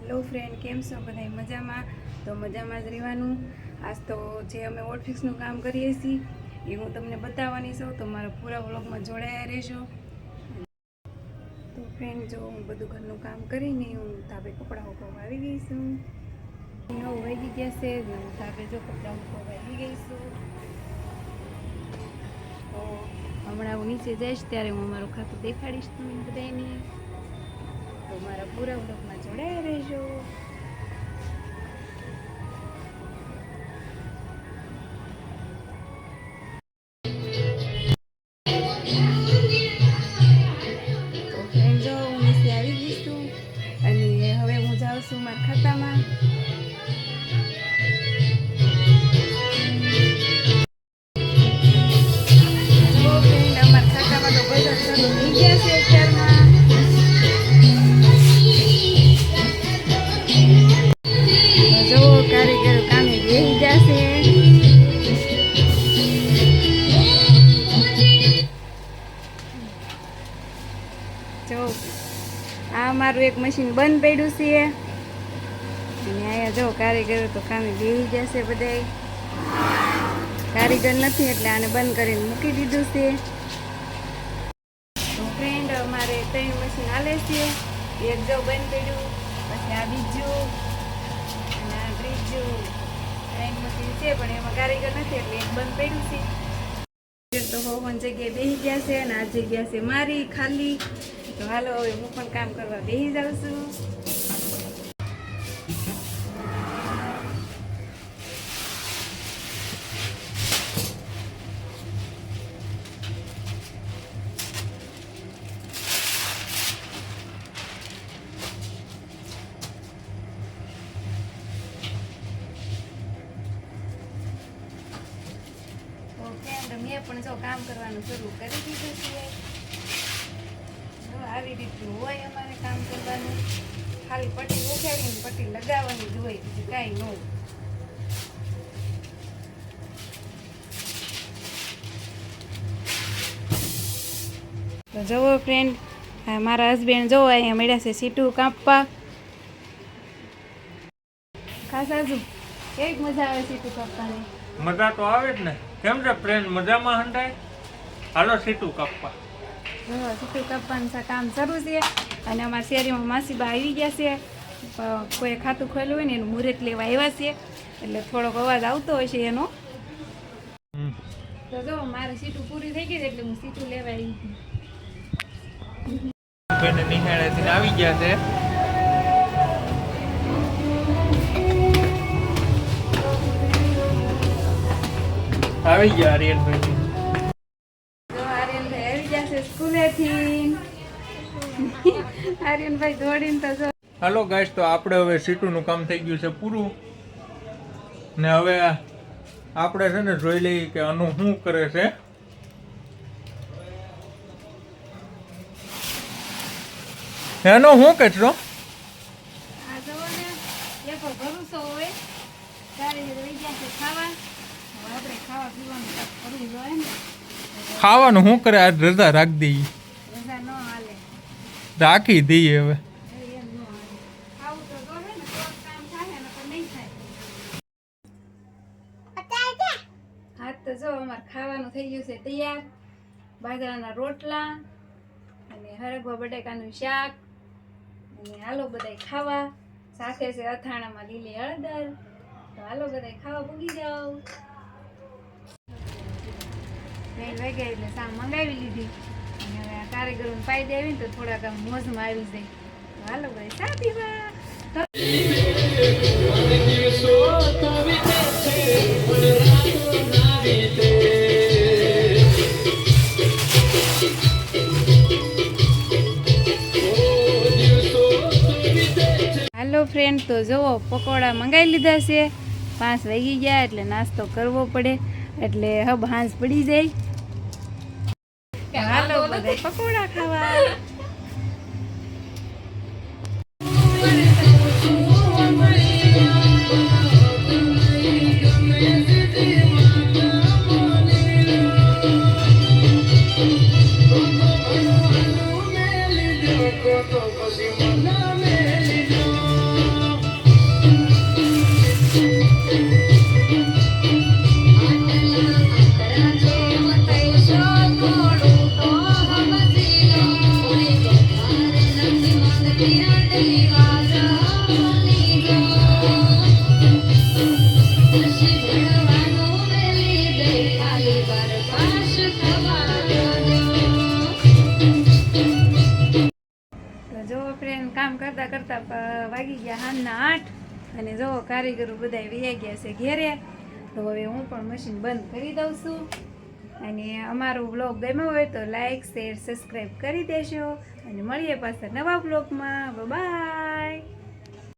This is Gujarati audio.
હેલો ફ્રેન્ડ, કેમ છો બધા? મજામાં? તો મજામાં જ રહેવાનું. આજ તો જે અમે ઓટફિક્સનું કામ કરીએ છીએ એ હું તમને બતાવવાની છું, તો મારા પૂરા વ્લોગમાં જોડાયા રહેજો. તો ફ્રેન્ડ, જો હું બધું ઘરનું કામ કરીને હું ધાબે કપડાં ઉપાડવા આવી ગઈ છું. 9 વાગી ગયા છે, હું ધાબે જો કપડાં ઉપાડવા આવી ગઈ છું. તો હમણાં હું નીચે જઈશ ત્યારે હું મારું ખાતું દેખાડીશ તમને બધાને. તો મારા પૂરા વ્લોગમાં જોડાયા રહેજો. તો ફ્રેન્ડ, જો હું નીચે આવી ગઈ છું અને હવે હું જાઉં છું મારા ખાતામાં. જો ફ્રેન્ડ, અમારા ખાતામાં તો બધા ચાલુ થઈ ગયા છે અત્યારમાં. જો કારીગર કામે બેસી જશે. જો આ મારું એક મશીન બંધ પડ્યું છે અને અહીંયા જો કારીગર તો કામે બેસી જશે. બધાય કારીગર નથી એટલે આને બંધ કરીને મૂકી દીધું છે. તો ફ્રેન્ડ, અમારે 3 મશીન હાલે છે. એક જો બંધ પડ્યું, પછી આ બીજું અને આ ત્રીજું. 3 મશીન છે પણ એમાં કારીગર નથી એટલે એક બંધ પડ્યું છે. તો હોવન જગ્યાએ બેસી ગયા છે અને આ જગ્યા છે મારી ખાલી. તો હાલો હવે હું પણ કામ કરવા બેસી જાઉં છું. મેં પણ જો કામ કરવાનું શરૂ કરી દીધું છે. આવી રીતનું હોય અમારે કામ કરવાનું. ખાલી પટ્ટી ઉખાડીને પટ્ટી લગાવવાની જ હોય, બીજું કાંઈ ન હોય. તો જુઓ ફ્રેન્ડ, મારા હસબેન્ડ જોવો અહીંયા મળ્યા છે સીટું કાપવા. ખાસ હજુ કેવી મજા આવે સીટું કાપવાની? મજા તો આવે જ ને. કેમ છે ફ્રેન્ડ, મજામાં હંધાય? હાલો સીટું કાપવા. સીટું કાપવાનું કામ શરૂ છે અને અમારા શેરીમાં માસીબા આવી ગયા છે. કોઈ ખાતું ખોલ્યું હોય ને એનું મુહૂર્ત લેવા આવ્યા છે એટલે થોડોક અવાજ આવતો હોય છે એનો. તો જો મારી સીટું પૂરી થઈ ગઈ એટલે હું સીટું લેવા આવી ગઈ. નિહાળેથી આવી ગયા છે. આવી ગયા આર્યનભાઈ. આર્યનભાઈ આવી જશે સ્કૂલેથી. આર્યનભાઈ દોડીને તો જો. હાલો ગાઈસ, તો આપણે હવે સીટુનું કામ થઈ ગયું છે પૂરું ને હવે આપણે છે ને જોઈ લઈએ કે આનું શું કરે છે. એનો શું કચરો? આ જવો ને એક ભરોસો હોય ત્યારે રહી ગયા છે ખાવા. આપણે ખાવા પીવાનું કરવું જોઈએ ને. ખાવાનું શું કરે? આજ રજા રાખી દઈએ. રજા ન હાલે, રાખી દઈએ હવે. એમ ન હાલે. ખાવું તો જોઈએ ને તો કામ થાય ને તો નહીં થાય. હા તો જો અમારે ખાવાનું થઈ ગયું છે તૈયાર. બાજરાના રોટલા અને હરગવા બટાકાનું શાક અને હાલો બધાય ખાવા. સાથે છે અથાણામાં લીલી હળદર. તો હાલો બધાય ખાવા પૂગી જાઓ. 2 વાગ્યા એટલે સામ મંગાવી લીધી અને હવે આ કારીગરોને પાઈ દેવી ને તો થોડાક આમ મોજમાં આવી જાય. તો હાલો ભાઈ ચા પીવા. હાલો ફ્રેન્ડ, તો જુઓ પકોડા મંગાવી લીધા છે. 5 વાગી ગયા એટલે નાસ્તો કરવો પડે એટલે હબ હાંસ પડી જાય. હાલો બધા પકોડા ખાવા. કરતાં વાગી ગયા હાંજના 8 અને જો કારીગરો બધા વહી ગયા છે ઘેરે. તો હવે હું પણ મશીન બંધ કરી દઉં છું. અને અમારો વ્લોગ ગમ્યો હોય તો લાઈક શેર સબસ્ક્રાઈબ કરી દેશો અને મળીએ પાછા નવા વ્લોગમાં. બાય.